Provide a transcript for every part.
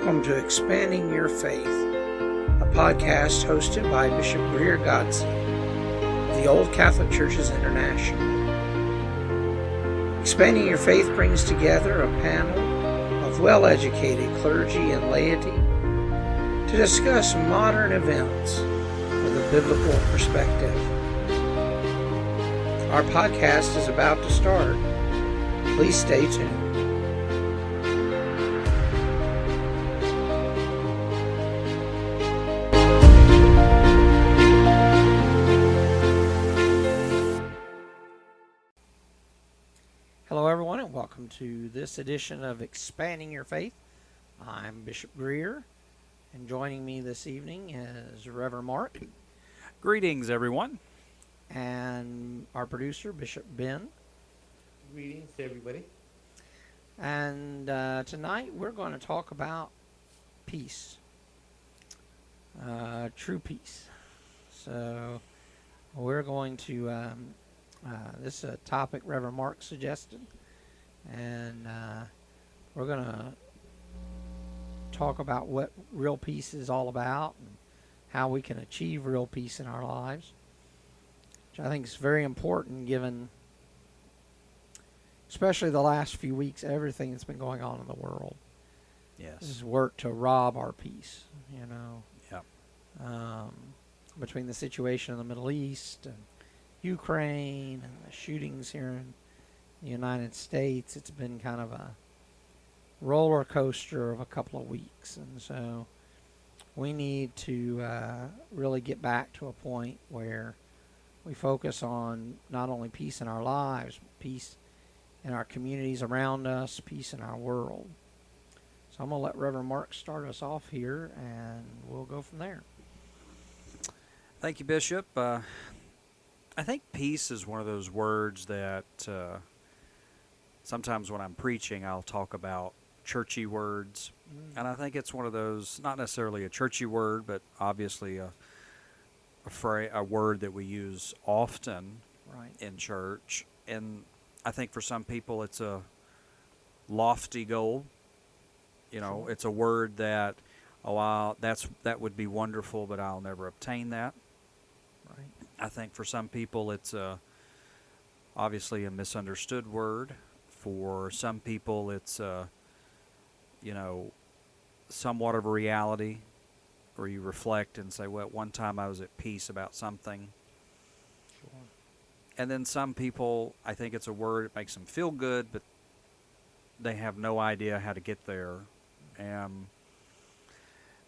Welcome to Expanding Your Faith, a podcast hosted by Bishop Greer Godsey of the Old Catholic Churches International. Expanding Your Faith brings together a panel of well-educated clergy and laity to discuss modern events with a biblical perspective. Our podcast is about to start. Please stay tuned. Hello everyone, and welcome to this edition of Expanding Your Faith. I'm Bishop Greer, and joining me this evening is Reverend Marc. Greetings, everyone. And our producer, Bishop Ben. Greetings to everybody. And tonight we're going to talk about peace, true peace. So we're going to, this is a topic Reverend Marc suggested, and we're going to talk about what real peace is all about and how we can achieve real peace in our lives, which I think is very important given, especially the last few weeks, everything that's been going on in the world. Yes. This is work to rob our peace, you know. Yep. Between the situation in the Middle East and Ukraine and the shootings here in the United States, it's been kind of a roller coaster of a couple of weeks. And so we need to really get back to a point where we focus on not only peace in our lives, but peace in our communities around us, peace in our world. So I'm going to let Reverend Marc start us off here, and we'll go from there. Thank you, Bishop. I think peace is one of those words that sometimes when I'm preaching, I'll talk about churchy words. And I think it's one of those, not necessarily a churchy word, but obviously a word that we use often in church. And I think for some people it's a lofty goal. You know, Sure. It's a word that, that would be wonderful, but I'll never obtain that. Right. I think for some people it's obviously a misunderstood word. For some people it's somewhat of a reality, where you reflect and say, well, at one time I was at peace about something. Sure. And then some people, I think it's a word that makes them feel good, but they have no idea how to get there.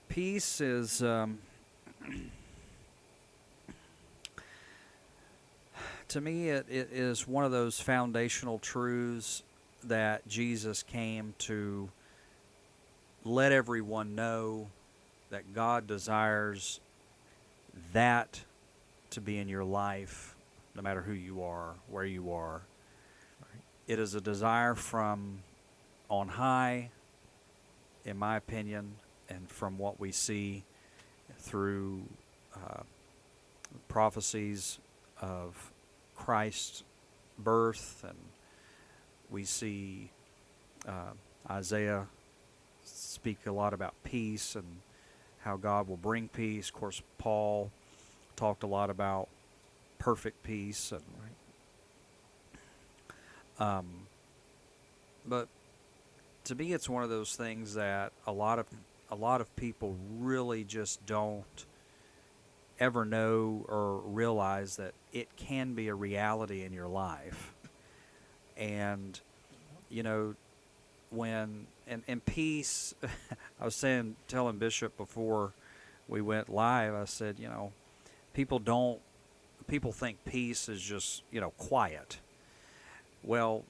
Peace is, to me, it is one of those foundational truths that Jesus came to let everyone know that God desires that to be in your life, no matter who you are, where you are. Right. It is a desire from on high, in my opinion, and from what we see through prophecies of Christ's birth, and we see Isaiah speak a lot about peace and how God will bring peace. Of course, Paul talked a lot about perfect peace, and but to me, it's one of those things that a lot of people really just don't ever know or realize that it can be a reality in your life. And when peace, I was telling Bishop before we went live, I said, people think peace is just, quiet. Well,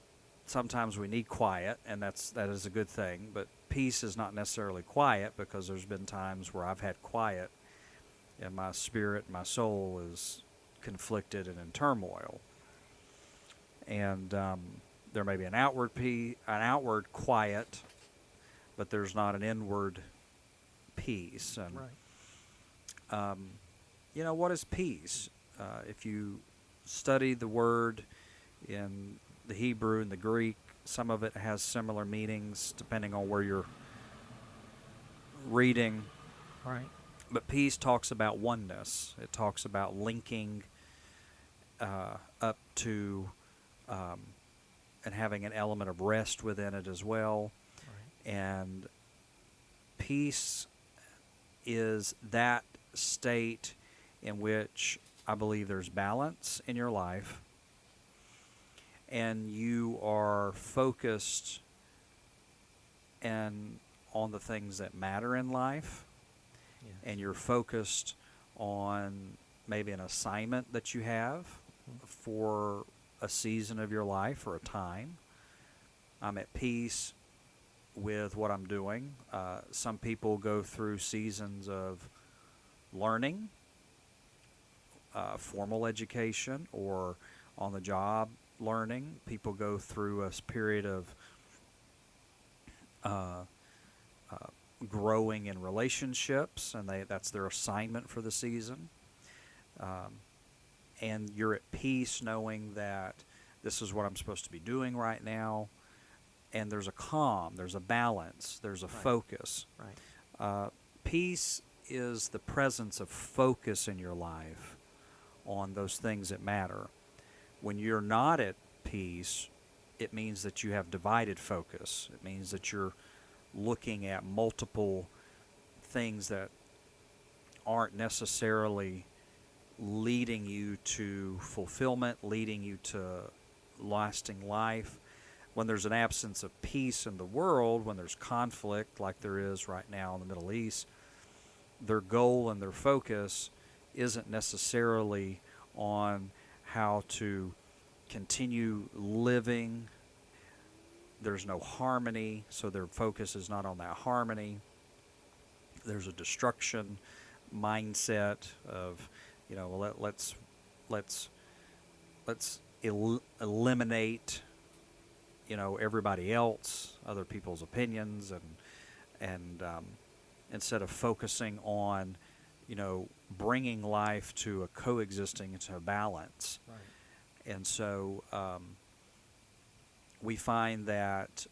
sometimes we need quiet, and that is a good thing, but peace is not necessarily quiet, because there's been times where I've had quiet and my spirit, my soul is conflicted and in turmoil. And there may be an outward quiet, but there's not an inward peace. And what is peace? If you study the word in the Hebrew and the Greek, some of it has similar meanings depending on where you're reading. Right. But peace talks about oneness. It talks about linking up to and having an element of rest within it as well. Right. And peace is that state in which I believe there's balance in your life and you are focused and on the things that matter in life, Yes. and you're focused on maybe an assignment that you have for a season of your life or a time. I'm at peace with what I'm doing. Some people go through seasons of learning, formal education, or on the job learning. People go through a period of growing in relationships, and that's their assignment for the season. And you're at peace knowing that this is what I'm supposed to be doing right now. And there's a calm, there's a balance, there's a focus. Right. Peace is the presence of focus in your life on those things that matter. When you're not at peace, it means that you have divided focus. It means that you're looking at multiple things that aren't necessarily leading you to fulfillment, leading you to lasting life. When there's an absence of peace in the world, when there's conflict like there is right now in the Middle East, their goal and their focus isn't necessarily on how to continue living. There's no harmony, so their focus is not on that harmony. There's a destruction mindset of, let's eliminate, everybody else, other people's opinions, and instead of focusing on, bringing life to a coexisting into a balance. Right. And so we find that,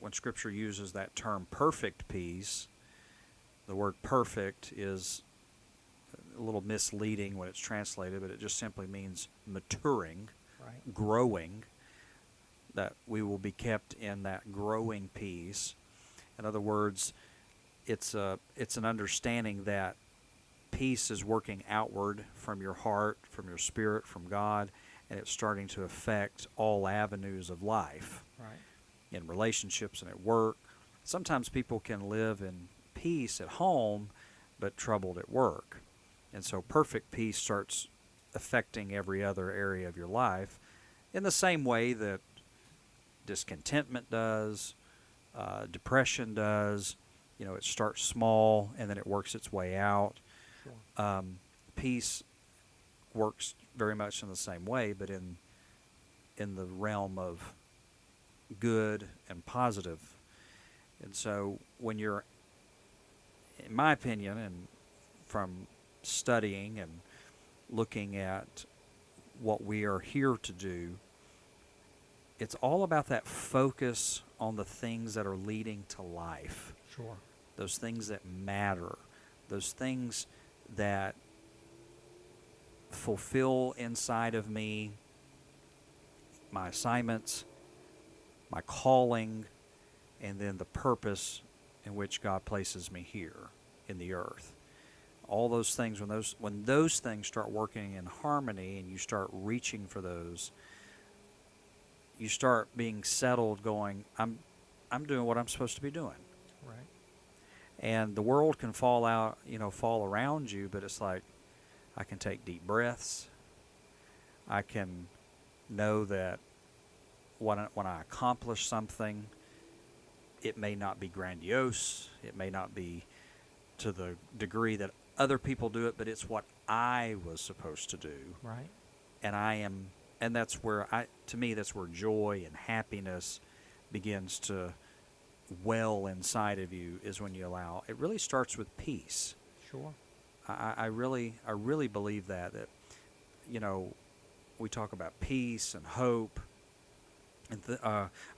when Scripture uses that term perfect peace, the word perfect is a little misleading when it's translated, but it just simply means maturing, Right. growing, that we will be kept in that growing peace. In other words, it's an understanding that peace is working outward from your heart, from your spirit, from God, and it's starting to affect all avenues of life. Right. In relationships and at work. Sometimes people can live in peace at home, but troubled at work. And so perfect peace starts affecting every other area of your life in the same way that discontentment does, depression does. It starts small and then it works its way out. Sure. Peace works very much in the same way, but in the realm of good and positive. And so when you're, in my opinion, and from studying and looking at what we are here to do, it's all about that focus on the things that are leading to life. Sure. Those things that matter. Those things that fulfill inside of me my assignments, my calling, and then the purpose in which God places me here in the earth. All those things, when those things start working in harmony and you start reaching for those, you start being settled, going, I'm doing what I'm supposed to be doing. Right. And the world can fall around you, but it's like I can take deep breaths. I can know that when I accomplish something, it may not be grandiose. It may not be to the degree that other people do it, but it's what I was supposed to do. Right. And that's where to me, that's where joy and happiness begins to well inside of you, is when you allow. It really starts with peace. Sure. I really believe that we talk about peace and hope, and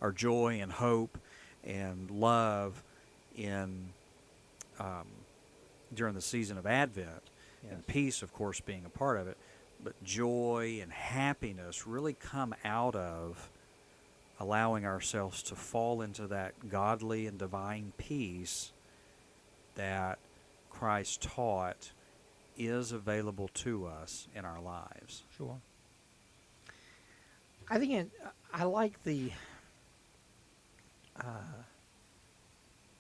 our joy and hope and love in during the season of Advent, Yes. and peace, of course, being a part of it. But joy and happiness really come out of allowing ourselves to fall into that godly and divine peace that Christ taught is available to us in our lives. Sure. I like the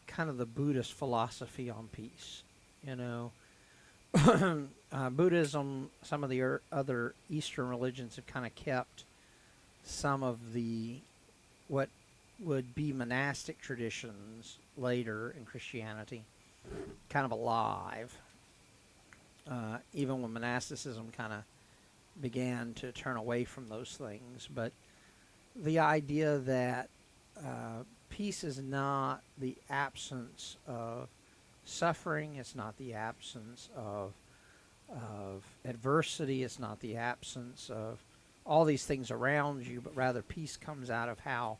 kind of the Buddhist philosophy on peace. You know, Buddhism, some of the other Eastern religions have kind of kept some of the what would be monastic traditions later in Christianity kind of alive. Even when monasticism kind of began to turn away from those things. But the idea that peace is not the absence of suffering, it's not the absence of adversity, it's not the absence of all these things around you, but rather peace comes out of how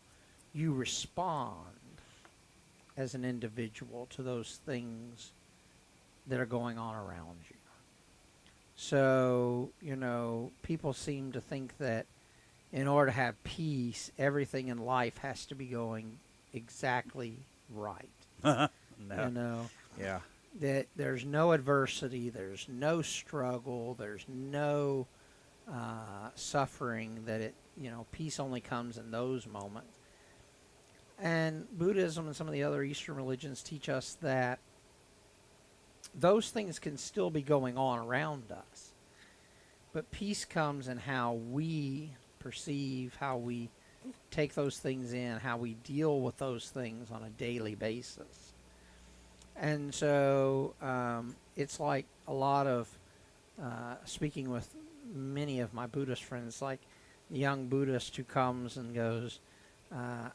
you respond as an individual to those things that are going on around you. So, you know, people seem to think that in order to have peace, everything in life has to be going exactly right. No. You know, Yeah. that there's no adversity, there's no struggle, there's no suffering, that peace only comes in those moments. And Buddhism and some of the other Eastern religions teach us that those things can still be going on around us. But peace comes in how we perceive, how we take those things in, how we deal with those things on a daily basis. And so it's like a lot of, speaking with many of my Buddhist friends, like the young Buddhist who comes and goes,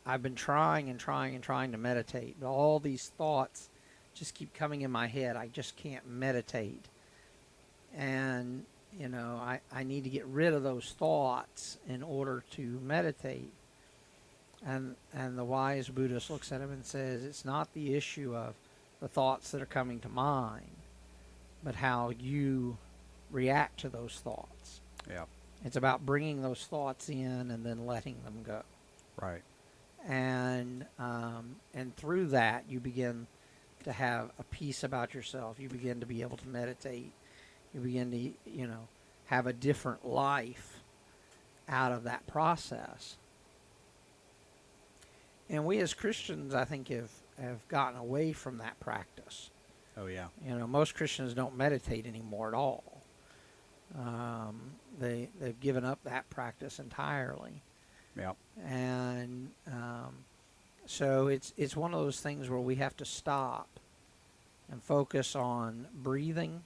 I've been trying and trying and trying to meditate, but all these thoughts just keep coming in my head. I just can't meditate. And, I need to get rid of those thoughts in order to meditate. And the wise Buddhist looks at him and says, it's not the issue of the thoughts that are coming to mind, but how you react to those thoughts. Yeah. It's about bringing those thoughts in and then letting them go. Right. And through that, you begin to have a peace about yourself. You begin to be able to meditate. You begin to, have a different life out of that process. And we as Christians, I think, have gotten away from that practice. Oh, yeah. Most Christians don't meditate anymore at all. They've given up that practice entirely. Yeah. And so it's one of those things where we have to stop and focus on breathing,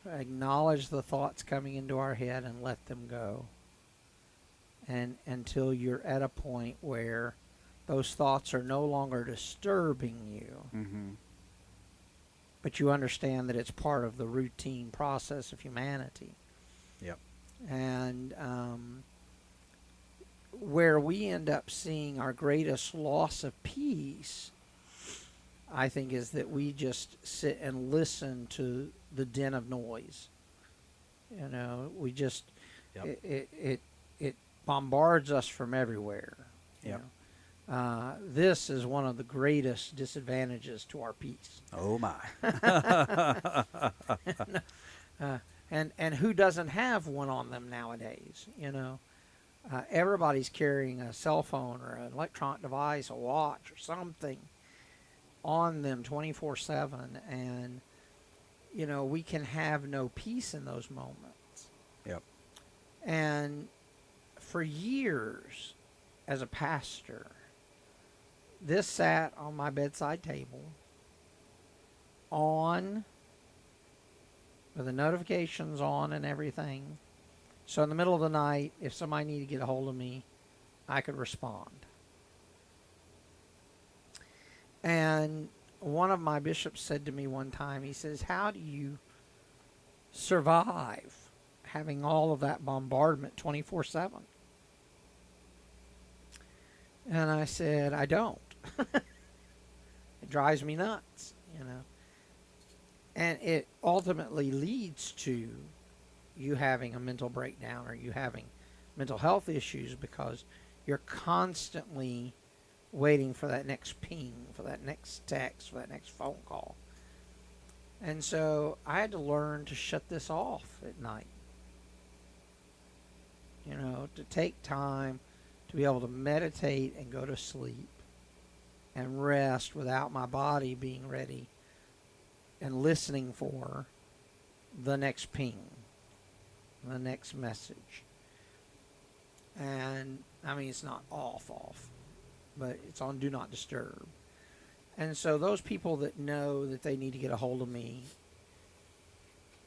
acknowledge the thoughts coming into our head and let them go. And until you're at a point where those thoughts are no longer disturbing you, Mm-hmm. but you understand that it's part of the routine process of humanity. Yep. And where we end up seeing our greatest loss of peace, I think, is that we just sit and listen to the din of noise. We just, Yep. it bombards us from everywhere. Yep. This is one of the greatest disadvantages to our peace. Oh, my. And who doesn't have one on them nowadays? Everybody's carrying a cell phone or an electronic device, a watch or something on them 24/7, and we can have no peace in those moments. Yep. And for years, as a pastor, this sat on my bedside table on, with the notifications on and everything. So in the middle of the night, if somebody needed to get a hold of me, I could respond. And one of my bishops said to me one time, he says, how do you survive having all of that bombardment 24/7? And I said, I don't. It drives me nuts. you know. And it ultimately leads to you having a mental breakdown or you having mental health issues because you're constantly waiting for that next ping, for that next text, for that next phone call. And so I had to learn to shut this off at night. You know, to take time to be able to meditate and go to sleep and rest without my body being ready and listening for the next ping, the next message. And I mean, it's not off, but it's on do not disturb. And so those people that know that they need to get a hold of me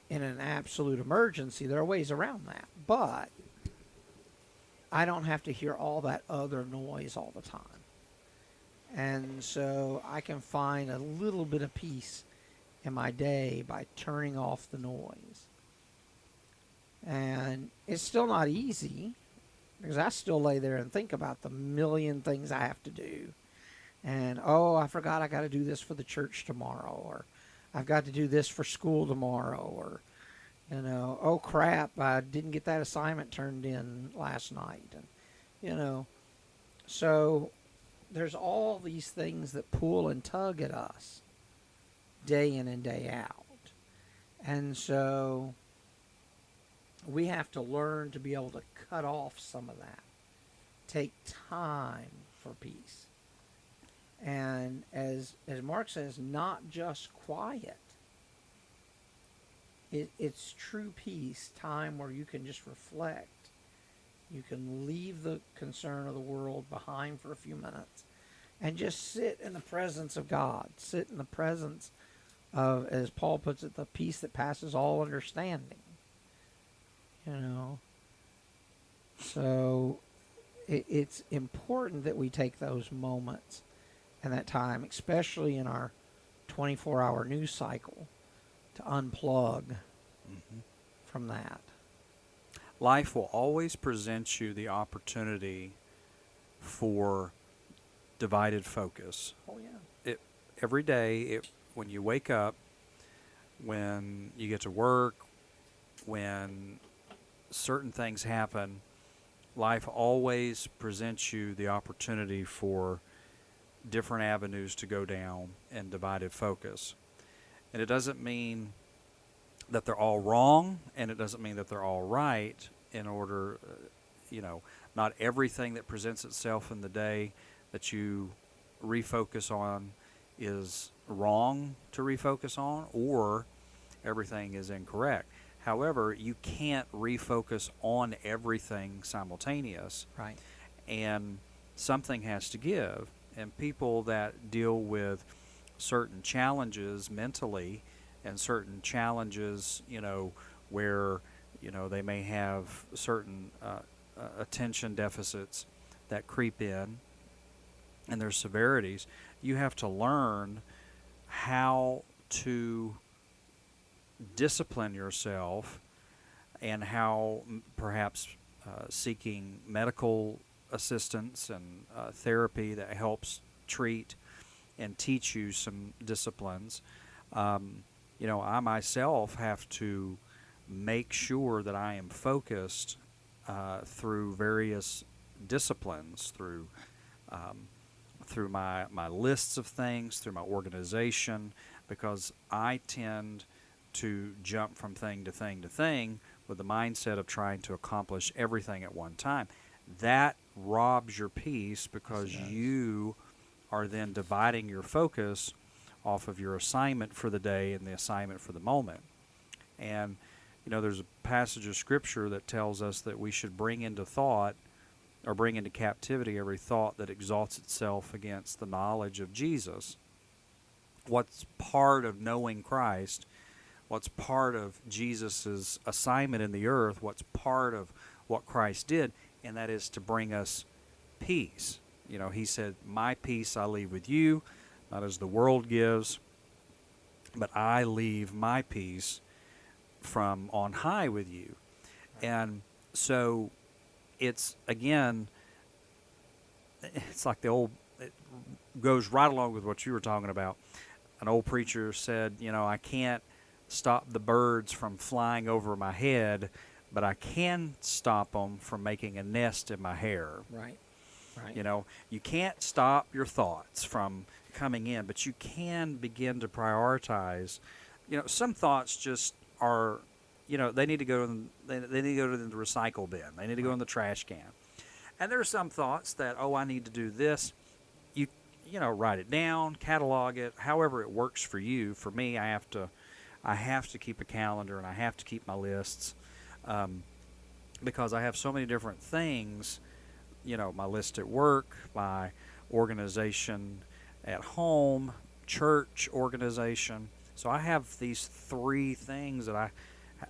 in an absolute emergency, there are ways around that. But I don't have to hear all that other noise all the time. And so I can find a little bit of peace in my day by turning off the noise. And it's still not easy because I still lay there and think about the million things I have to do. And, oh, I forgot I got to do this for the church tomorrow, or I've got to do this for school tomorrow, or, you know, oh, crap, I didn't get that assignment turned in last night. And, you know, so there's all these things that pull and tug at us day in and day out. And so we have to learn to be able to cut off some of that. Take time for peace. And as Mark says, not just quiet. It's true peace, time where you can just reflect. You can leave the concern of the world behind for a few minutes and just sit in the presence of God. Sit in the presence of, as Paul puts it, the peace that passes all understanding. You know. So it's important that we take those moments and that time, especially in our 24-hour news cycle, to unplug from that. Life will always present you the opportunity for divided focus. Oh, yeah. Every day, when you wake up, when you get to work, when certain things happen, life always presents you the opportunity for different avenues to go down and divided focus. And it doesn't mean that they're all wrong, and it doesn't mean that they're all right. In order, not everything that presents itself in the day that you refocus on is wrong to refocus on, or everything is incorrect. However, you can't refocus on everything simultaneous. Right. And something has to give. And people that deal with certain challenges mentally and certain challenges, where, they may have certain attention deficits that creep in and their severities, you have to learn how to discipline yourself and how perhaps seeking medical assistance and therapy that helps treat and teach you some disciplines. I myself have to make sure that I am focused through various disciplines, through my lists of things, through my organization, because I tend to jump from thing to thing to thing with the mindset of trying to accomplish everything at one time. That robs your peace because you are then dividing your focus off of your assignment for the day and the assignment for the moment. And, there's a passage of Scripture that tells us that we should bring into thought or bring into captivity every thought that exalts itself against the knowledge of Jesus. What's part of knowing Christ, what's part of Jesus' assignment in the earth, what's part of what Christ did, and that is to bring us peace. He said, "My peace I leave with you, not as the world gives, but I leave my peace from on high with you." And so it's, again, it's like it goes right along with what you were talking about. an old preacher said, I can't stop the birds from flying over my head, but I can stop them from making a nest in my hair. Right. Right. You can't stop your thoughts from coming in, but you can begin to prioritize. Some thoughts just are, they need to go they need to go to the recycle bin. They need to go in the trash can. And there are some thoughts that, I need to do this. Write it down, catalog it, however it works for you. For me, I have to keep a calendar, and I have to keep my lists, because I have so many different things. My list at work, my organization at home, church organization. So I have these 3 things that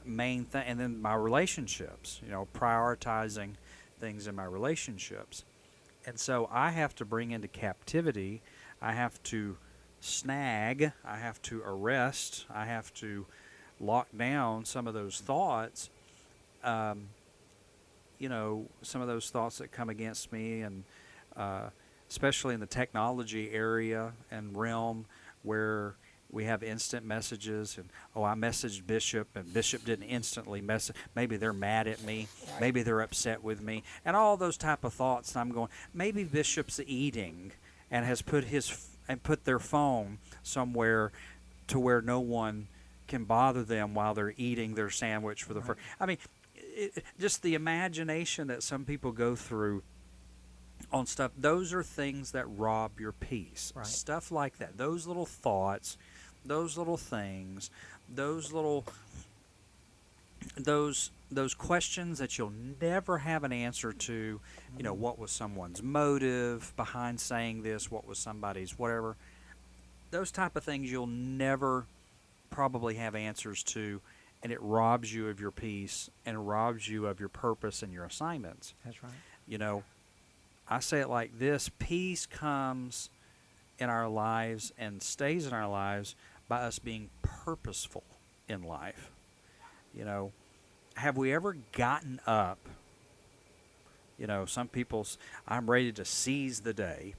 and then my relationships, prioritizing things in my relationships. And so I have to bring into captivity, I have to snag, I have to arrest, I have to lock down some of those thoughts, some of those thoughts that come against me, and especially in the technology area and realm where we have instant messages, and I messaged Bishop, and Bishop didn't instantly message. Maybe they're mad at me. Right. Maybe they're upset with me, and all those type of thoughts. And I'm going, maybe Bishop's eating and has put their phone somewhere to where no one can bother them while they're eating their sandwich for the first. I mean, just the imagination that some people go through on stuff. Those are things that rob your peace. Right. Stuff like that. Those little thoughts, those little things, those questions that you'll never have an answer to. What was someone's motive behind saying this? What was somebody's whatever? Those type of things you'll never probably have answers to, and it robs you of your peace and robs you of your purpose and your assignments. That's right. I say it like this: peace comes in our lives and stays in our lives by us being purposeful in life. Have we ever gotten up? Some people's, I'm ready to seize the day.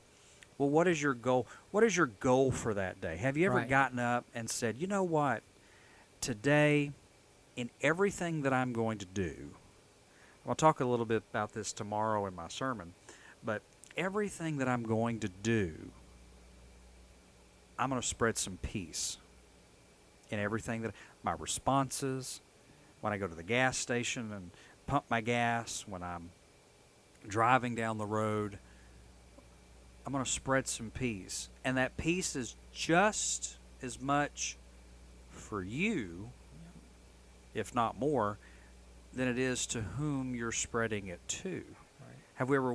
Well, what is your goal? What is your goal for that day? Have you ever gotten up and said, you know what? Today, in everything that I'm going to do, I'll talk a little bit about this tomorrow in my sermon, but everything that I'm going to do, I'm going to spread some peace in everything that my responses, when I go to the gas station and pump my gas, when I'm driving down the road, I'm going to spread some peace. And that peace is just as much for you, if not more, than it is to whom you're spreading it to. Right. Have we ever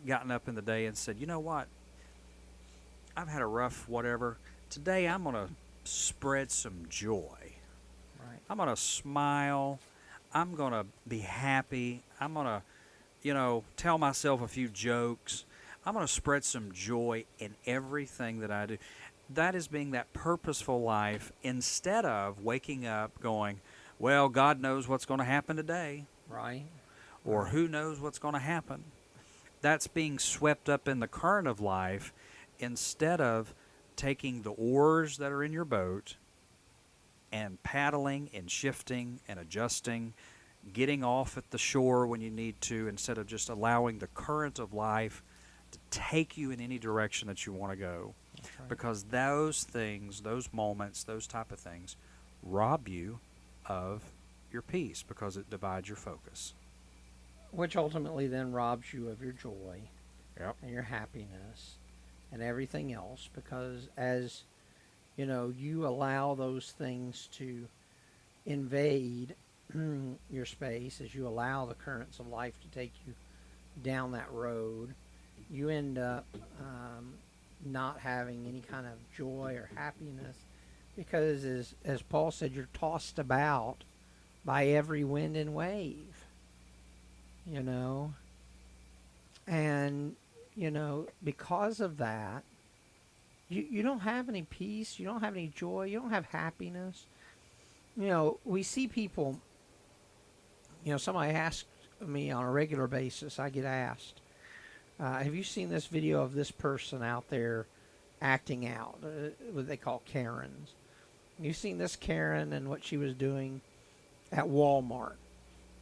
gotten up in the day and said, you know what? I've had a rough whatever. Today I'm going to spread some joy. Right. I'm going to smile. I'm going to be happy. I'm going to, tell myself a few jokes. I'm going to spread some joy in everything that I do. That is being that purposeful life, instead of waking up going, well, God knows what's going to happen today. Right. Or who knows what's going to happen. That's being swept up in the current of life, instead of taking the oars that are in your boat and paddling and shifting and adjusting, getting off at the shore when you need to, instead of just allowing the current of life to take you in any direction that you want to go. That's right. Because those things, those moments, those type of things rob you of your peace, because it divides your focus. Which ultimately then robs you of your joy. Yep. And your happiness and everything else, because as you allow those things to invade your space, as you allow the currents of life to take you down that road, you end up not having any kind of joy or happiness, because as Paul said, you're tossed about by every wind and wave, and because of that, you don't have any peace, you don't have any joy, you don't have happiness. We see people, somebody asks me on a regular basis, I get asked, have you seen this video of this person out there acting out, what they call Karens. You've seen this Karen and what she was doing at Walmart.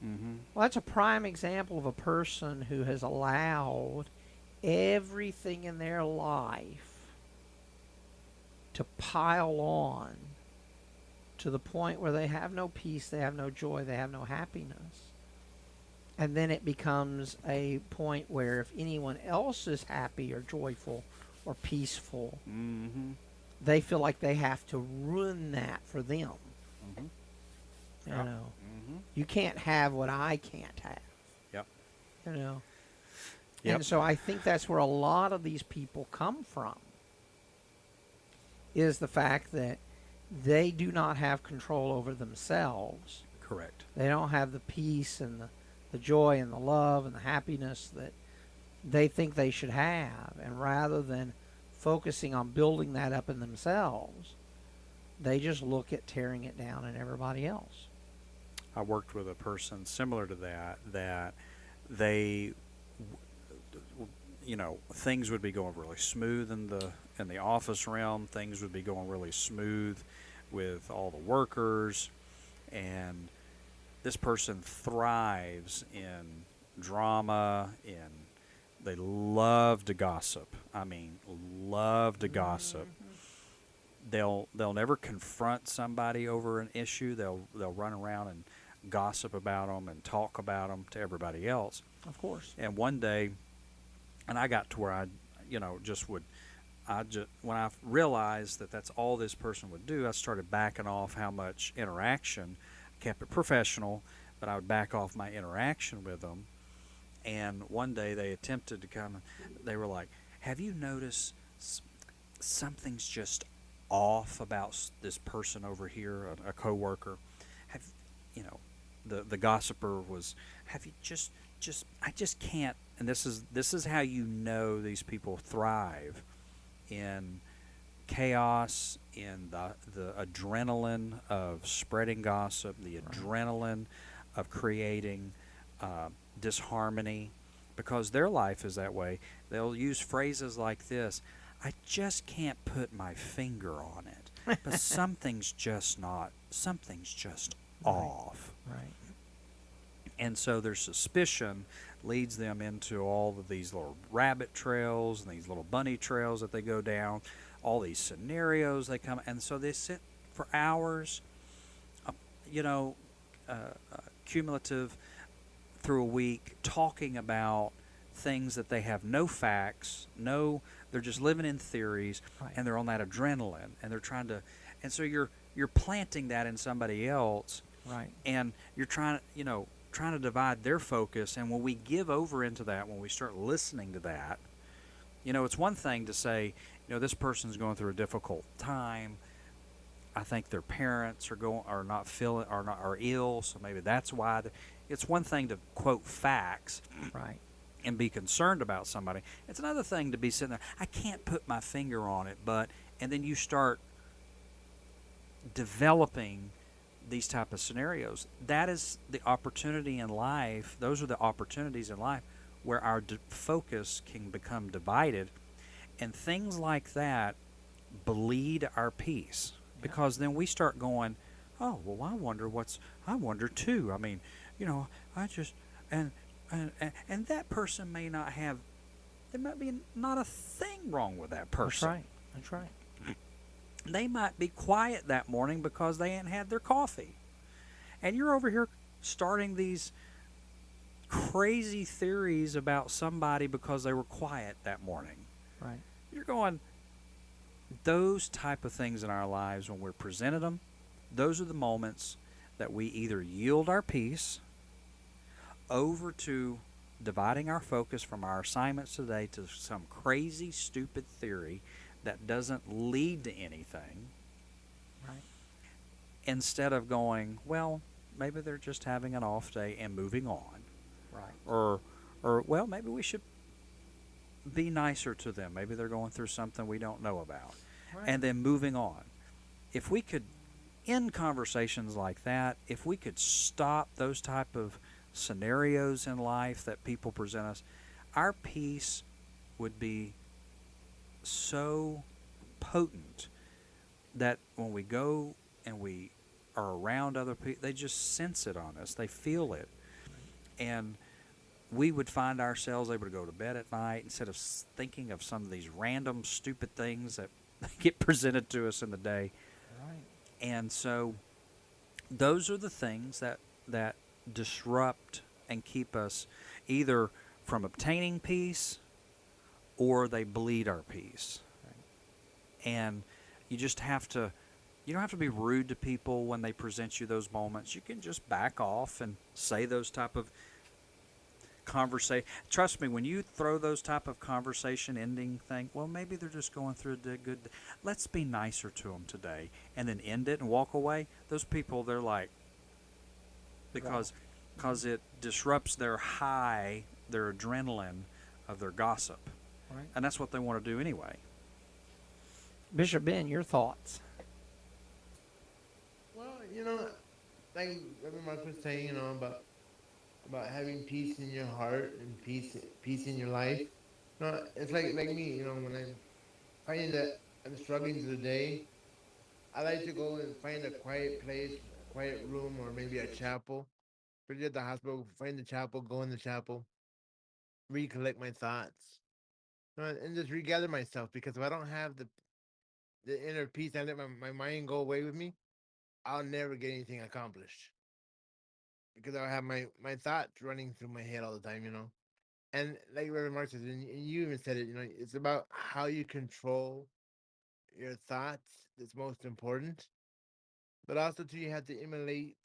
Mm-hmm. Well, that's a prime example of a person who has allowed everything in their life to pile on to the point where they have no peace, they have no joy, they have no happiness. And then it becomes a point where if anyone else is happy or joyful or peaceful, Mm-hmm. they feel like they have to ruin that for them. Mm-hmm. You Yep. know, Mm-hmm. you can't have what I can't have. Yep. You know, Yep. and so I think that's where a lot of these people come from. Is the fact that they do not have control over themselves. Correct. They don't have the peace and the joy and the love and the happiness that they think they should have. And rather than focusing on building that up in themselves, they just look at tearing it down in everybody else. I worked with a person similar to that they, things would be going really smooth in the office realm. Things would be going really smooth with all the workers, and this person thrives in drama, they love to gossip. I mean, love to gossip. They'll never confront somebody over an issue. They'll run around and gossip about them and talk about them to everybody else. Of course. And one day, and I got to where I when I realized that that's all this person would do, I started backing off how much interaction. Kept it professional, but I would back off my interaction with them. And one day they attempted to they were like, "Have you noticed something's just off about this person over here, a coworker? Have the gossiper was, have you just I just can't." And this is how you know these people thrive in chaos, in the adrenaline of spreading gossip, the adrenaline of creating disharmony, because their life is that way. They'll use phrases like this: "I just can't put my finger on it, but something's just off." Right. And so their suspicion leads them into all of these little rabbit trails and these little bunny trails that they go down, all these scenarios they come, and so they sit for hours, cumulative through a week, talking about things that they have no facts, they're just living in theories, Right. and they're on that adrenaline, and they're trying to, and so you're planting that in somebody else, Right. and you're trying to divide their focus. And when we give over into that, when we start listening to that, it's one thing to say, this person's going through a difficult time. I think their parents are ill, so maybe that's why. It's one thing to quote facts, Right. and be concerned about somebody. It's another thing to be sitting there, "I can't put my finger on it," and then you start developing these type of scenarios. That is the opportunity in life. Those are the opportunities in life where our focus can become divided, and things like that bleed our peace, because then we start going, "Oh, well, I wonder too. I mean, I just and that person may not have. There might be not a thing wrong with that person. That's right. They might be quiet that morning because they ain't had their coffee. And you're over here starting these crazy theories about somebody because they were quiet that morning." Right. You're going, those type of things in our lives, when we're presented them, those are the moments that we either yield our peace over to dividing our focus from our assignments today to some crazy, stupid theory that doesn't lead to anything, Right. instead of going, well, maybe they're just having an off day and moving on. Right. Or well, maybe we should be nicer to them. Maybe they're going through something we don't know about. Right. And then moving on. If we could end conversations like that, if we could stop those type of scenarios in life that people present us, our peace would be so potent that when we go and we are around other people, they just sense it on us. They feel it. And we would find ourselves able to go to bed at night instead of thinking of some of these random, stupid things that get presented to us in the day. Right. And so those are the things that disrupt and keep us either from obtaining peace or they bleed our peace. Right. And you just have to, you don't have to be rude to people when they present you those moments. You can just back off and say those type of conversation. Trust me, when you throw those type of conversation ending thing, well, maybe they're just going through a good, let's be nicer to them today, and then end it and walk away. Those people, they're like, because it disrupts their high, their adrenaline of their gossip. Right. And that's what they want to do anyway. Bishop Ben, your thoughts? Well, like Reverend Mark was saying, about having peace in your heart and peace in your life. It's like me, when I'm finding that I'm struggling through the day, I like to go and find a quiet place, a quiet room, or maybe a chapel. If you're at the hospital, find the chapel, go in the chapel, recollect my thoughts, and just regather myself. Because if I don't have the inner peace, I let my mind go away with me, I'll never get anything accomplished. Because I'll have my thoughts running through my head all the time. And like Reverend Mark says, and you even said it, it's about how you control your thoughts that's most important. But also too, you have to emulate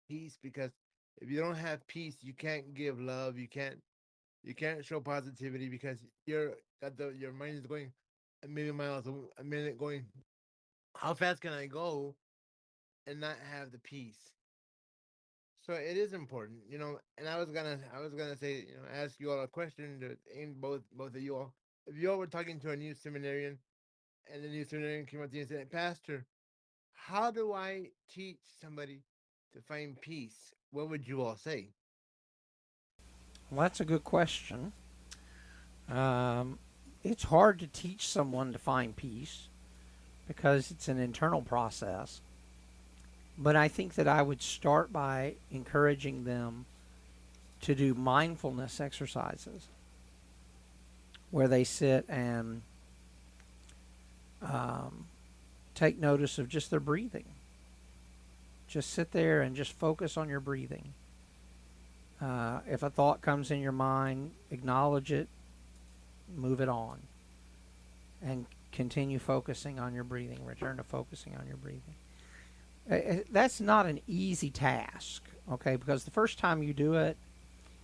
peace, because if you don't have peace, you can't give love. You can't show positivity, because your mind is going a million miles a minute, going, how fast can I go, and not have the peace. So it is important, And I was gonna say, ask you all a question to aim both of you all. If you all were talking to a new seminarian, and the new seminarian came up to you and said, "Pastor, how do I teach somebody to find peace?" What would you all say? Well, that's a good question. It's hard to teach someone to find peace because it's an internal process. But I think that I would start by encouraging them to do mindfulness exercises where they sit and take notice of just their breathing. Just sit there and just focus on your breathing. If a thought comes in your mind, acknowledge it, move it on, and continue focusing on your breathing. Return to focusing on your breathing. That's not an easy task, okay? Because the first time you do it,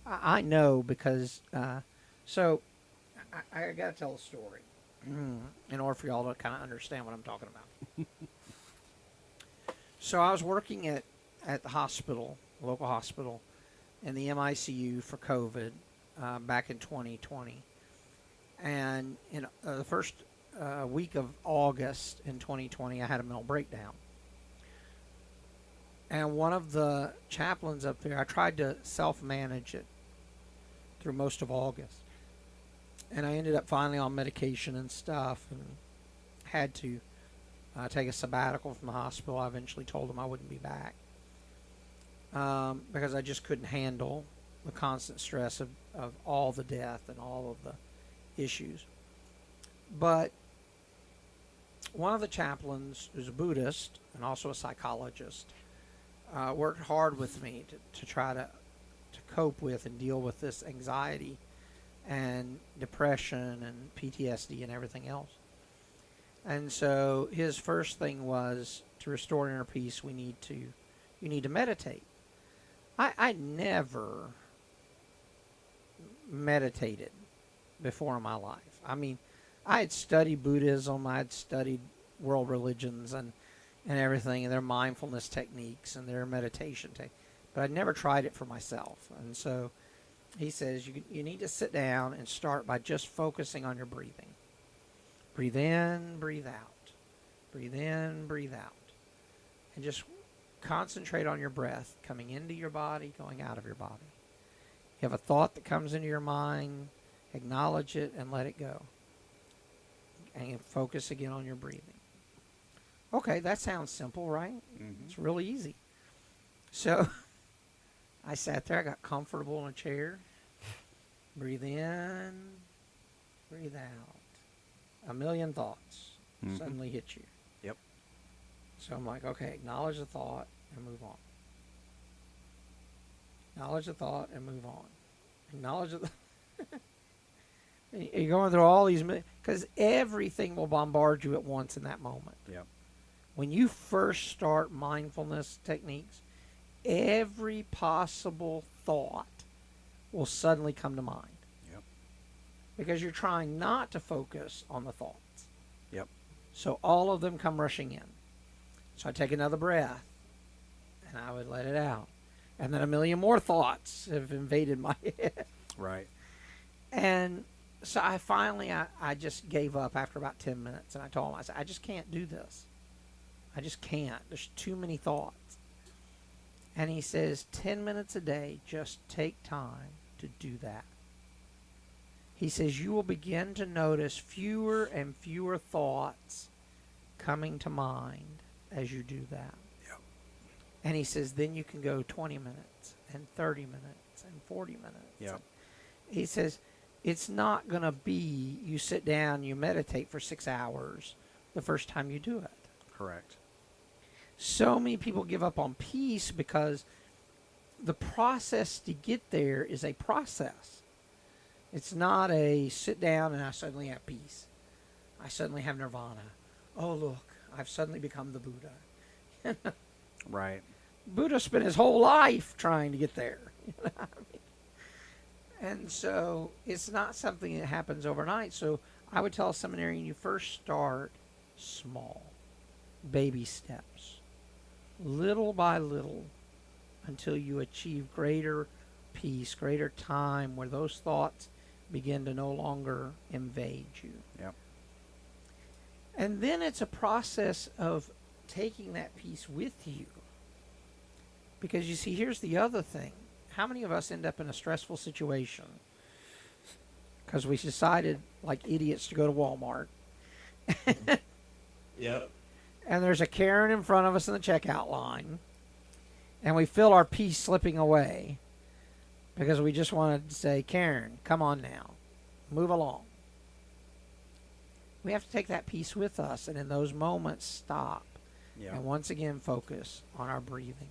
I know because, so I got to tell a story in order for y'all to kind of understand what I'm talking about. So I was working at the hospital, local hospital, in the MICU for COVID back in 2020. And in the first week of August in 2020, I had a mental breakdown. And one of the chaplains up there, I tried to self-manage it through most of August. And I ended up finally on medication and stuff and had to take a sabbatical from the hospital. I eventually told them I wouldn't be back because I just couldn't handle the constant stress of all the death and all of the issues. But one of the chaplains, who's a Buddhist and also a psychologist, worked hard with me to try to cope with and deal with this anxiety and depression and PTSD and everything else. And so his first thing was, to restore inner peace, you need to meditate. I never meditated before in my life. I mean, I had studied Buddhism, I had studied world religions and everything, and their mindfulness techniques and their meditation techniques, but I'd never tried it for myself. And so he says you need to sit down and start by just focusing on your breathing. Breathe in, breathe out. Breathe in, breathe out. And just concentrate on your breath coming into your body, going out of your body. You have a thought that comes into your mind, acknowledge it and let it go. and focus again on your breathing. Okay, that sounds simple, right? Mm-hmm. It's really easy. So I sat there, I got comfortable in a chair. Breathe in, breathe out. A million thoughts suddenly hit you. Yep. So I'm like, okay, acknowledge the thought and move on. Acknowledge the thought and move on. Acknowledge the You're going through all these, because everything will bombard you at once in that moment. Yep. When you first start mindfulness techniques, every possible thought will suddenly come to mind. Yep. Because you're trying not to focus on the thoughts. Yep. So all of them come rushing in. So I take another breath, and I would let it out. And then a million more thoughts have invaded my head. Right. And so I just gave up after about 10 minutes. And I told him, I said, I just can't do this. I just can't. There's too many thoughts. And he says, 10 minutes a day, just take time to do that. He says, you will begin to notice fewer and fewer thoughts coming to mind as you do that. Yep. And he says, then you can go 20 minutes and 30 minutes and 40 minutes. Yep. He says, it's not going to be you sit down, you meditate for 6 hours the first time you do it. Correct. So many people give up on peace because the process to get there is a process. It's not a sit down and I suddenly have peace. I suddenly have nirvana. Oh, look, I've suddenly become the Buddha. Right. Buddha spent his whole life trying to get there. You know what I mean? And so it's not something that happens overnight. So I would tell a seminarian, you first start small, baby steps, little by little, until you achieve greater peace, greater time, where those thoughts begin to no longer invade you. Yep. And then it's a process of taking that peace with you. Because you see, here's the other thing. How many of us end up in a stressful situation because we decided, like idiots, to go to Walmart? Yep. And there's a Karen in front of us in the checkout line. And we feel our peace slipping away because we just wanted to say, Karen, come on now. Move along. We have to take that peace with us, and in those moments, stop. Yeah. And once again, focus on our breathing.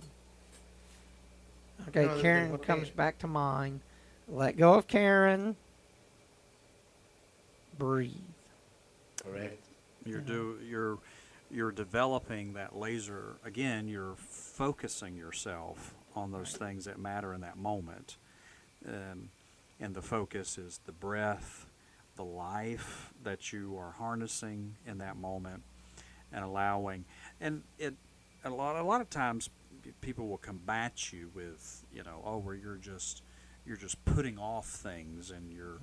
Okay, No, Karen comes back to mind. Let go of Karen. Breathe. Correct. You're developing that laser again. You're focusing yourself on those things that matter in that moment, and the focus is the breath, the life that you are harnessing in that moment, and allowing. And a lot of times people will combat you with, oh, where you're just putting off things, and you're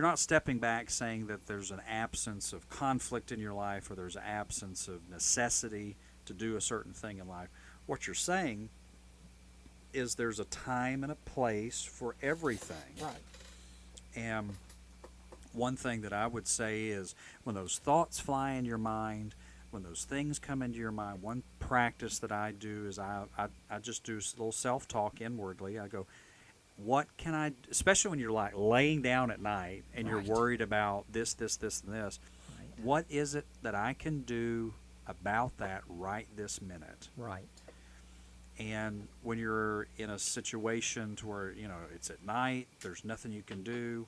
not stepping back saying that there's an absence of conflict in your life or there's an absence of necessity to do a certain thing in life. What you're saying is there's a time and a place for everything. Right. And one thing that I would say is when those thoughts fly in your mind, when those things come into your mind, one practice that I do is I just do a little self-talk inwardly. I go, what can I, especially when you're like laying down at night and Right. you're worried about this, and this, Right. what is it that I can do about that right this minute? Right. And when you're in a situation to where, it's at night, there's nothing you can do,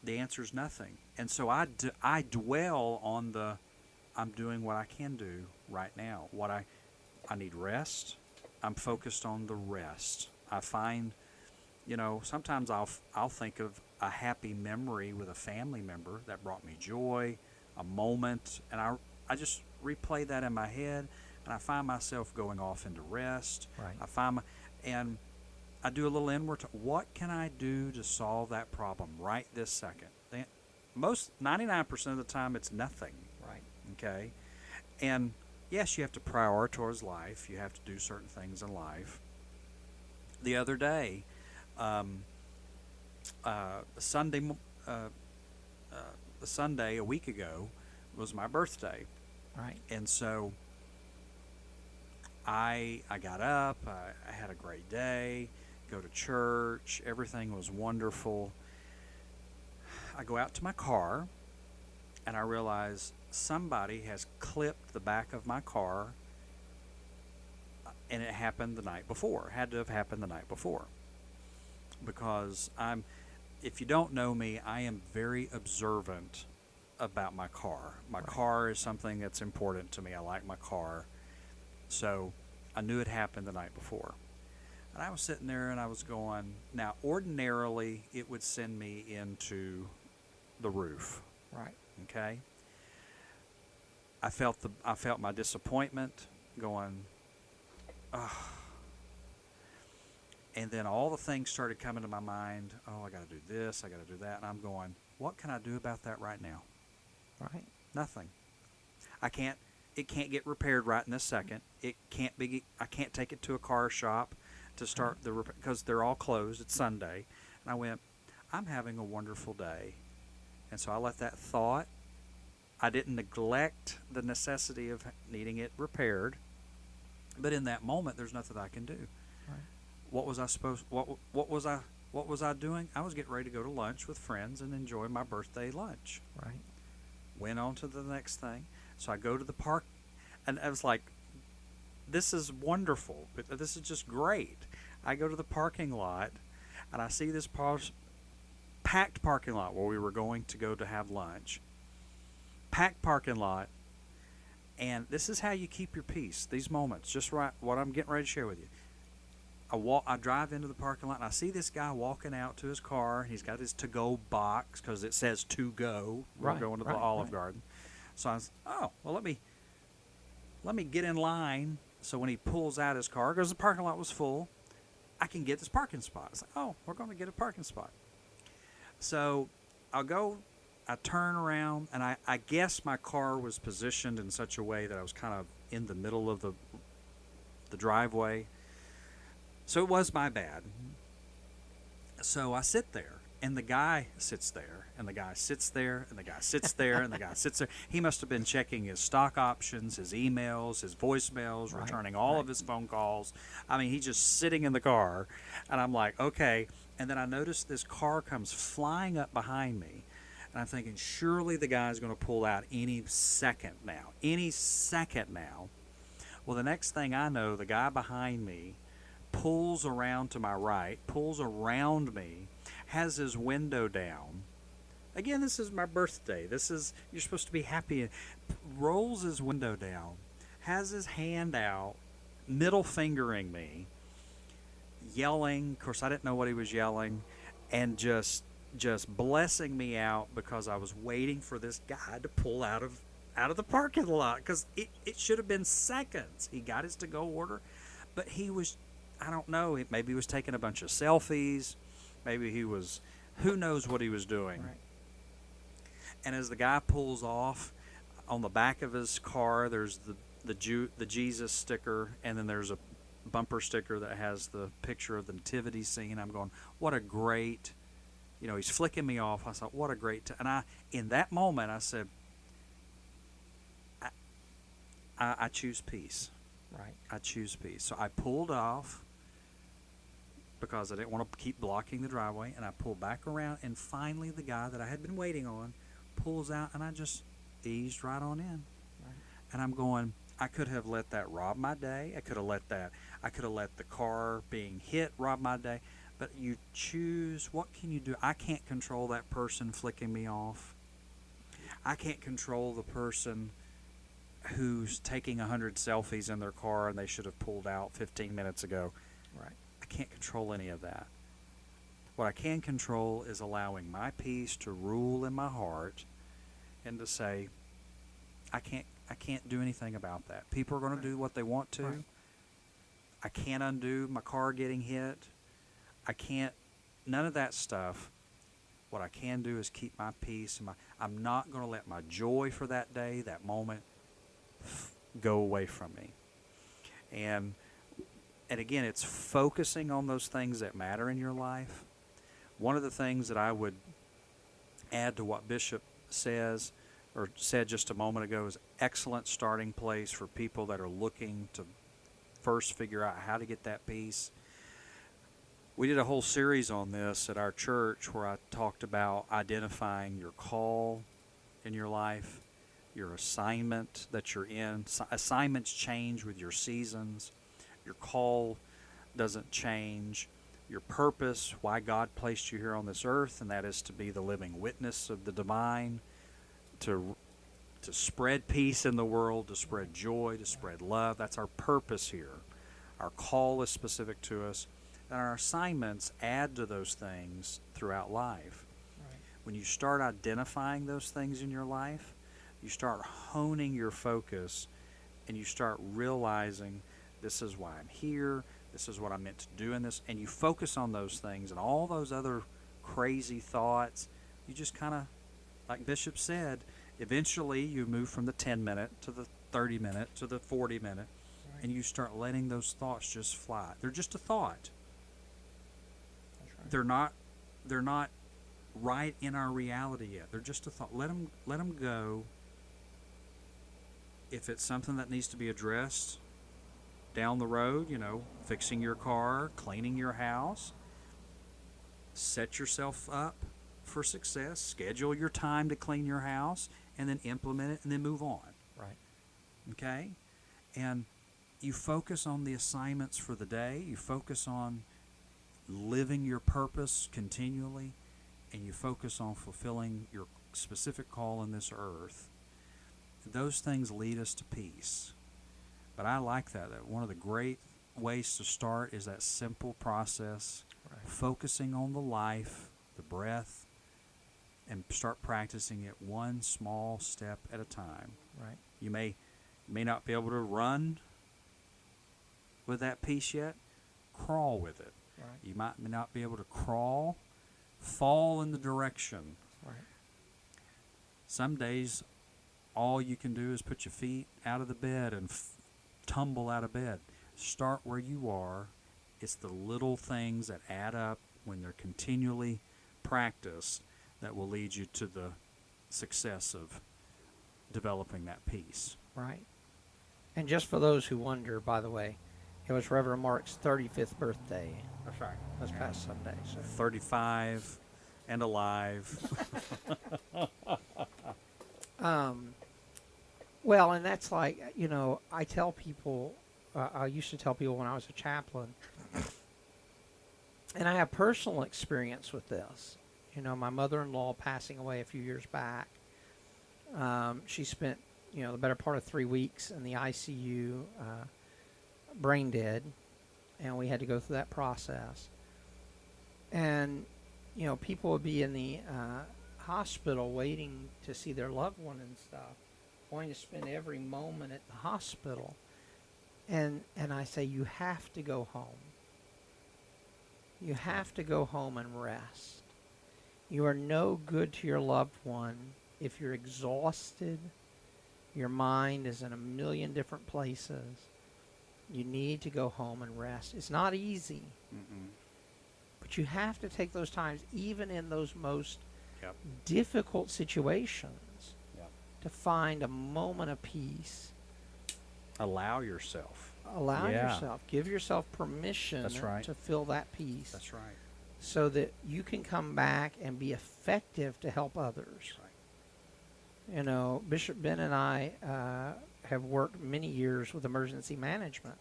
the answer is nothing. And so I dwell on I'm doing what I can do right now. I need rest. I'm focused on the rest. I find, sometimes I'll think of a happy memory with a family member that brought me joy, a moment, and I just replay that in my head, and I find myself going off into rest. Right. And I do a little inward. What can I do to solve that problem right this second? 99% of the time, it's nothing. Right. Okay, and yes, you have to prioritize life. You have to do certain things in life. The other day, Sunday the Sunday a week ago was my birthday, Right. and so I got up. I had a great day. Go to church. Everything was wonderful. I go out to my car, and I realize somebody has clipped the back of my car, and it happened the night before. Had to have happened the night before. Because if you don't know me, I am very observant about my car. My car is something that's important to me. I like my car. So I knew it happened the night before. And I was sitting there and I was going, now ordinarily it would send me into the roof. Right. Okay? I felt my disappointment going, ugh. And then all the things started coming to my mind. Oh, I got to do this, I got to do that. And I'm going, what can I do about that right now? Right. Nothing. It can't get repaired right in this second. I can't take it to a car shop to start the repair because they're all closed. It's Sunday. And I went, I'm having a wonderful day. And so I let that thought, I didn't neglect the necessity of needing it repaired. But in that moment, there's nothing I can do. Right. What was I doing? I was getting ready to go to lunch with friends and enjoy my birthday lunch. Right. Went on to the next thing. So I go to the park, and I was like, this is wonderful. This is just great. I go to the parking lot, and I see this packed parking lot where we were going to go to have lunch. Packed parking lot, and this is how you keep your peace. These moments, just right, what I'm getting ready to share with you. I drive into the parking lot, and I see this guy walking out to his car. He's got his to-go box because it says to go. We're going to the Olive Garden. So I was, let me get in line so when he pulls out his car, because the parking lot was full, I can get this parking spot. It's like, we're going to get a parking spot. So I turn around, and I guess my car was positioned in such a way that I was kind of in the middle of the driveway. So it was my bad. So I sit there, and the guy sits there, and the guy sits there, and the guy sits there, and the guy sits there. He must have been checking his stock options, his emails, his voicemails, returning all of his phone calls. I mean, he's just sitting in the car, and I'm like, okay. And then I notice this car comes flying up behind me, and I'm thinking, surely the guy's going to pull out any second now. Any second now. Well, the next thing I know, the guy behind me pulls around to my right, pulls around me, has his window down. Again, this is my birthday. You're supposed to be happy. Rolls his window down, has his hand out, middle fingering me, yelling. Of course, I didn't know what he was yelling, and just blessing me out because I was waiting for this guy to pull out of the parking lot because it should have been seconds. He got his to-go order, but he was, I don't know, maybe he was taking a bunch of selfies. Maybe he was, who knows what he was doing. Right. And as the guy pulls off, on the back of his car, there's the Jesus sticker, and then there's a bumper sticker that has the picture of the nativity scene. I'm going, what a great, he's flicking me off. I thought, what a great, and in that moment, I said, I choose peace. Right. I choose peace. So I pulled off because I didn't want to keep blocking the driveway, and I pulled back around, and finally the guy that I had been waiting on pulls out, and I just eased right on in. Right. And I'm going, I could have let that rob my day. I could have let the car being hit rob my day. But you choose, what can you do? I can't control that person flicking me off. I can't control the person who's taking 100 selfies in their car and they should have pulled out 15 minutes ago. Right. I can't control any of that. What I can control is allowing my peace to rule in my heart and to say, I can't do anything about that. People are going to do what they want to. Right. I can't undo my car getting hit. I can't, none of that stuff. What I can do is keep my peace. And I'm not going to let my joy for that day, that moment, go away from me. And again, it's focusing on those things that matter in your life. One of the things that I would add to what Bishop says or said just a moment ago is excellent starting place for people that are looking to first figure out how to get that peace. We did a whole series on this at our church where I talked about identifying your call in your life, your assignment that you're in. Assignments change with your seasons. Your call doesn't change. Your purpose, why God placed you here on this earth, and that is to be the living witness of the divine, to spread peace in the world, to spread joy, to spread love. That's our purpose here. Our call is specific to us, and our assignments add to those things throughout life. Right. When you start identifying those things in your life, you start honing your focus, and you start realizing this is why I'm here, this is what I'm meant to do in this, and you focus on those things, and all those other crazy thoughts, you just kind of, like Bishop said, eventually you move from the 10-minute to the 30-minute to the 40-minute, Right. and you start letting those thoughts just fly. They're just a thought. That's right. They're not right in our reality yet. They're just a thought. Let them go. If it's something that needs to be addressed down the road, fixing your car, cleaning your house, set yourself up for success. Schedule your time to clean your house, and then implement it, and then move on. Right. Okay? And you focus on the assignments for the day. You focus on living your purpose continually, and you focus on fulfilling your specific call in this earth. Those things lead us to peace. But I like that one of the great ways to start is that simple process, Right. focusing on the life, the breath, and start practicing it one small step at a time. Right. You may not be able to run with that peace yet. Crawl with it. Right. You may not be able to crawl. Fall in the direction. Right. Some days, all you can do is put your feet out of the bed and tumble out of bed. Start where you are. It's the little things that add up when they're continually practiced that will lead you to the success of developing that peace. Right. And just for those who wonder, by the way, it was Reverend Mark's 35th birthday That's right. this past Sunday. So 35 and alive. Well, and that's like, I tell people, I used to tell people when I was a chaplain, and I have personal experience with this. My mother-in-law passing away a few years back. She spent, the better part of 3 weeks in the ICU, brain dead, and we had to go through that process. And, people would be in the hospital waiting to see their loved one and stuff, wanting to spend every moment at the hospital. And I say, you have to go home. You have to go home and rest. You are no good to your loved one if you're exhausted. Your mind is in a million different places. You need to go home and rest. It's not easy. Mm-mm. But you have to take those times, even in those most Yep. difficult situations, Yep. to find a moment of peace. Allow yourself. Allow Yeah. yourself, give yourself permission That's right. to feel that peace, That's right. so that you can come back and be effective to help others. That's right. Bishop Ben and I have worked many years with emergency management.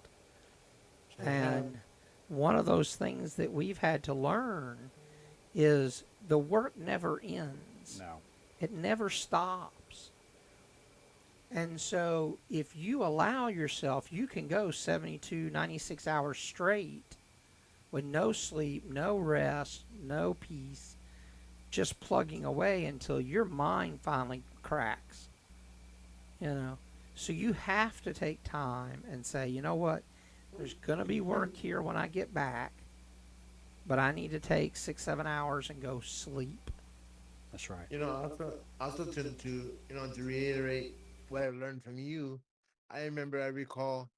And one of those things that we've had to learn is the work never ends. No. It never stops. And so if you allow yourself, you can go 72, 96 hours straight with no sleep, no rest, no peace, just plugging away until your mind finally cracks. So you have to take time and say, you know what, there's going to be work here when I get back, but I need to take 6-7 hours and go sleep. That's right. Also to reiterate what I learned from you, I recall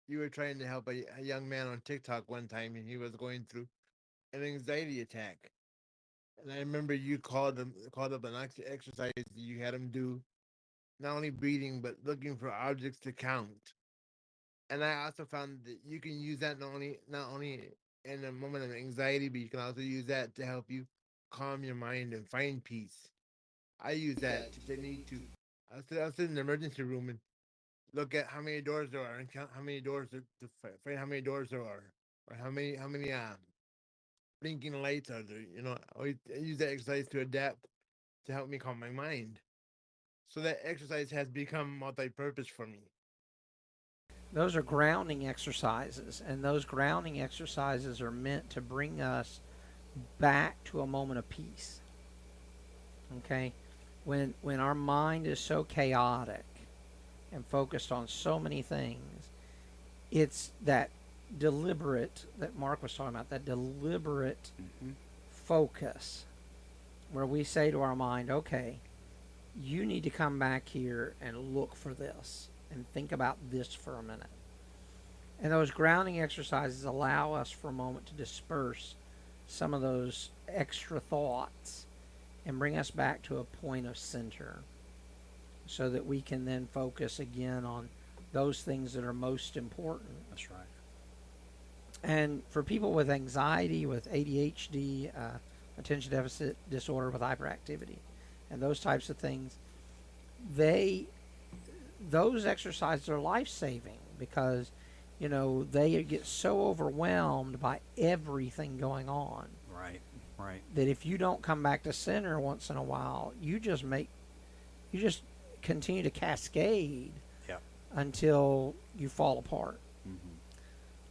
you were trying to help a young man on TikTok one time, and he was going through an anxiety attack. And I remember you called up an exercise you had them do, not only breathing but looking for objects to count. And I also found that you can use that not only in a moment of anxiety, but you can also use that to help you calm your mind and find peace. I use that technique to. I was in the emergency room and look at how many doors there are and count how many doors find how many doors there are, or how many blinking lights are there. I use that exercise to adapt to help me calm my mind. So that exercise has become multi-purpose for me. Those are grounding exercises, and those grounding exercises are meant to bring us back to a moment of peace. Okay? When our mind is so chaotic and focused on so many things, it's that deliberate that Mark was talking about, that deliberate Mm-hmm. focus where we say to our mind, okay, you need to come back here and look for this and think about this for a minute. And those grounding exercises allow us for a moment to disperse some of those extra thoughts and bring us back to a point of center so that we can then focus again on those things that are most important. That's right. And for people with anxiety, with ADHD, attention deficit disorder, with hyperactivity, and those types of things, those exercises are life saving because they get so overwhelmed by everything going on Right. Right. that if you don't come back to center once in a while, you just continue to cascade Yeah. until you fall apart. Mm-hmm.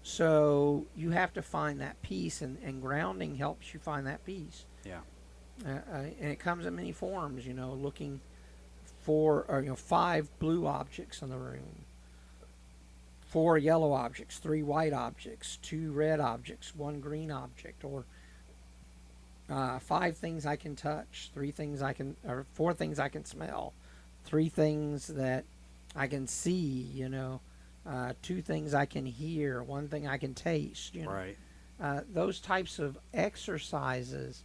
So you have to find that peace, and grounding helps you find that peace. Yeah. And it comes in many forms, looking for 5 blue objects in the room, 4 yellow objects, 3 white objects, 2 red objects, 1 green object, or 5 things I can touch, 4 things I can smell, 3 things that I can see, 2 things I can hear, 1 thing I can taste. Right. Those types of exercises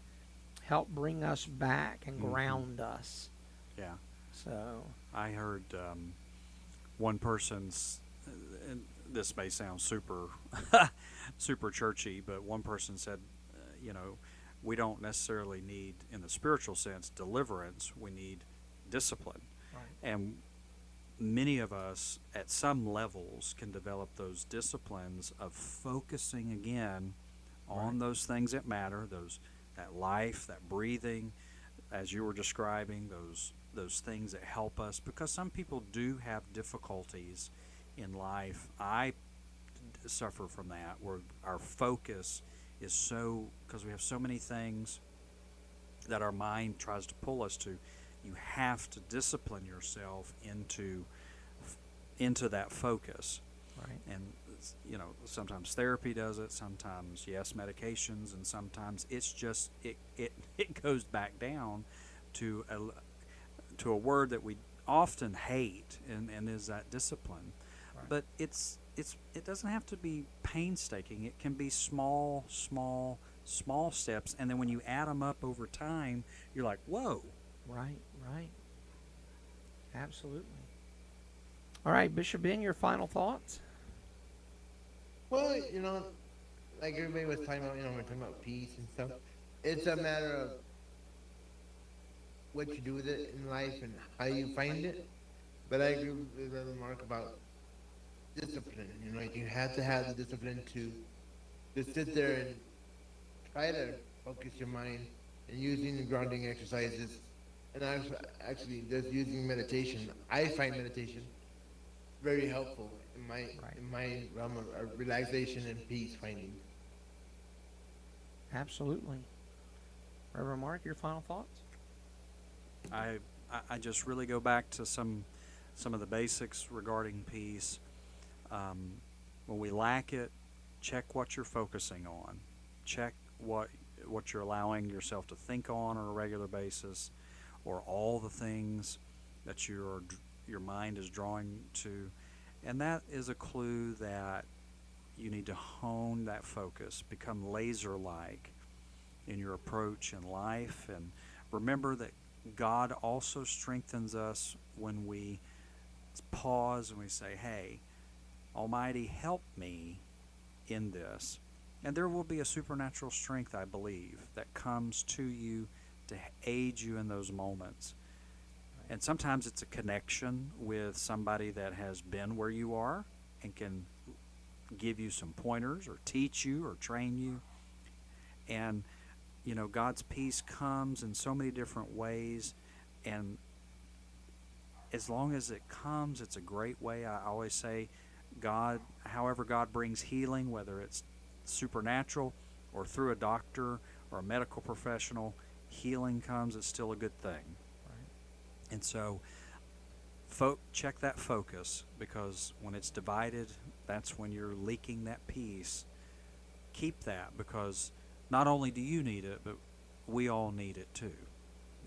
help bring us back and ground us. Yeah. So I heard one person's, and this may sound super, super churchy, but one person said, we don't necessarily need, in the spiritual sense, deliverance. We need discipline. right. And many of us, at some levels, can develop those disciplines of focusing again on Right. those things that matter, that life, that breathing, as you were describing, those things that help us. Because some people do have difficulties in life. I suffer from that, where our focus is because we have so many things that our mind tries to pull us to. You have to discipline yourself into that focus. Right. And sometimes therapy does it, sometimes medications, and sometimes it's just it goes back down to a word that we often hate, and is that discipline. Right. But it doesn't have to be painstaking. It can be small steps, and then when you add them up over time, you're like, whoa. Right. Absolutely. All right, Bishop Ben, your final thoughts? Well, like everybody was talking about, we're talking about peace and stuff. It's a matter of what you do with it in life and how you find it. But I agree with Brother Mark about discipline. You have to have the discipline to sit there and try to focus your mind and using the grounding exercises. And actually just using meditation. I find meditation very helpful in my realm of relaxation and peace finding. Absolutely. Reverend Mark, your final thoughts? I just really go back to some of the basics regarding peace. When we lack it, check what you're focusing on. Check what you're allowing yourself to think on a regular basis, or all the things that your mind is drawing to. And that is a clue that you need to hone that focus, become laser-like, in your approach in life. And remember that God also strengthens us when we pause and we say, hey, Almighty, help me in this. And there will be a supernatural strength, I believe, that comes to you to aid you in those moments. And sometimes it's a connection with somebody that has been where you are and can give you some pointers or teach you or train you. And, you know, God's peace comes in so many different ways. And as long as it comes, it's a great way. I always say, God, however God brings healing, whether it's supernatural or through a doctor or a medical professional, healing comes, it's still a good thing. Right. And so check that focus, because when it's divided, that's when you're leaking that peace. Keep that, because not only do you need it, but we all need it too.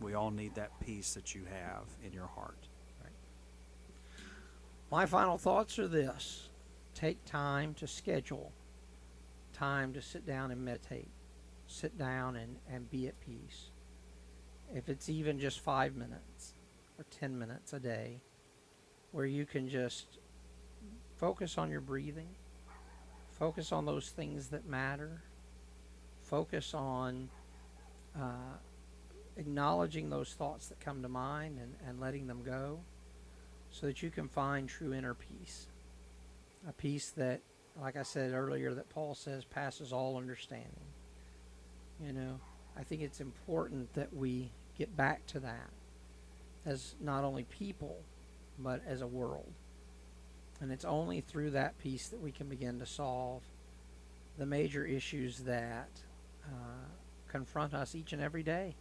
We all need that peace that you have in your heart. My final thoughts are this. Take time to schedule, time to sit down and meditate. Sit down and be at peace. If it's even just 5 minutes or 10 minutes a day, where you can just focus on your breathing, focus on those things that matter, focus on acknowledging those thoughts that come to mind and letting them go, so that you can find true inner peace. A peace that, like I said earlier, that Paul says passes all understanding. You know, I think it's important that we get back to that as not only people, but as a world. And it's only through that peace that we can begin to solve the major issues that confront us each and every day.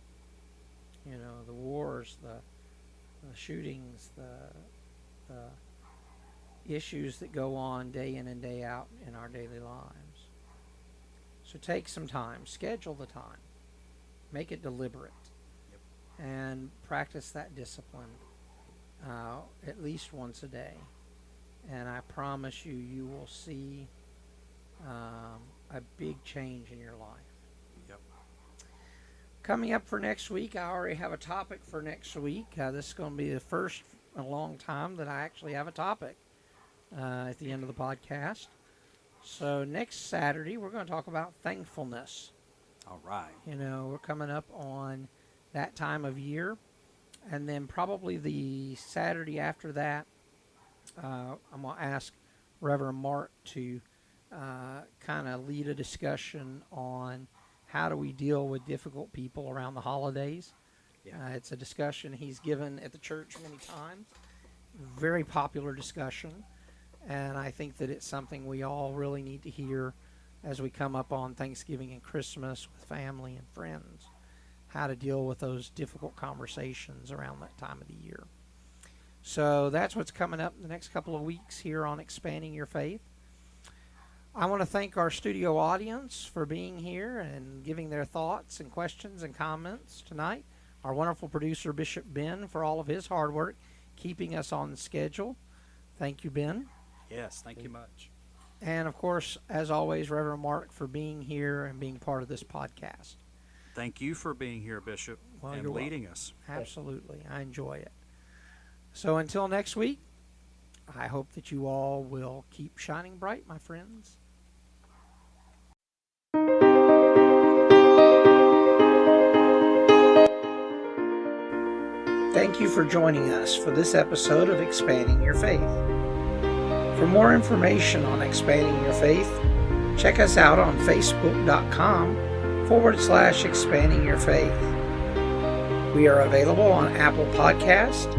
You know, the wars, the shootings, the issues that go on day in and day out in our daily lives. So take some time, schedule the time, make it deliberate, and practice that discipline at least once a day. And I promise you, you will see a big change in your life. Yep. Coming up for next week, I already have a topic for next week. This is going to be the first in a long time that I actually have a topic at the end of the podcast. So next Saturday, we're going to talk about thankfulness. All right. You know, we're coming up on that time of year. And then probably the Saturday after that, I'm going to ask Reverend Marc to kind of lead a discussion on how do we deal with difficult people around the holidays. Yeah. It's a discussion he's given at the church many times. Very popular discussion. And I think that it's something we all really need to hear as we come up on Thanksgiving and Christmas with family and friends. How to deal with those difficult conversations around that time of the year. So that's what's coming up in the next couple of weeks here on Expanding Your Faith. I want to thank our studio audience for being here and giving their thoughts and questions and comments tonight. Our wonderful producer, Bishop Ben, for all of his hard work, keeping us on schedule. Thank you, Ben. Yes, thank you much. And, of course, as always, Reverend Marc, for being here and being part of this podcast. Thank you for being here, Bishop, and leading us. Absolutely. I enjoy it. So until next week, I hope that you all will keep shining bright, my friends. Thank you for joining us for this episode of Expanding Your Faith. For more information on Expanding Your Faith, check us out on Facebook.com/Expanding Your Faith. We are available on Apple Podcast,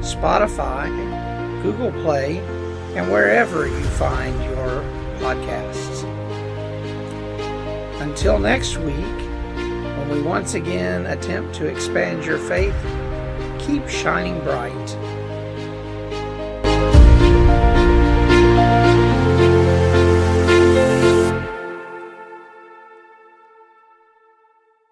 Spotify, Google Play, and wherever you find your podcasts. Until next week, when we once again attempt to expand your faith, keep shining bright.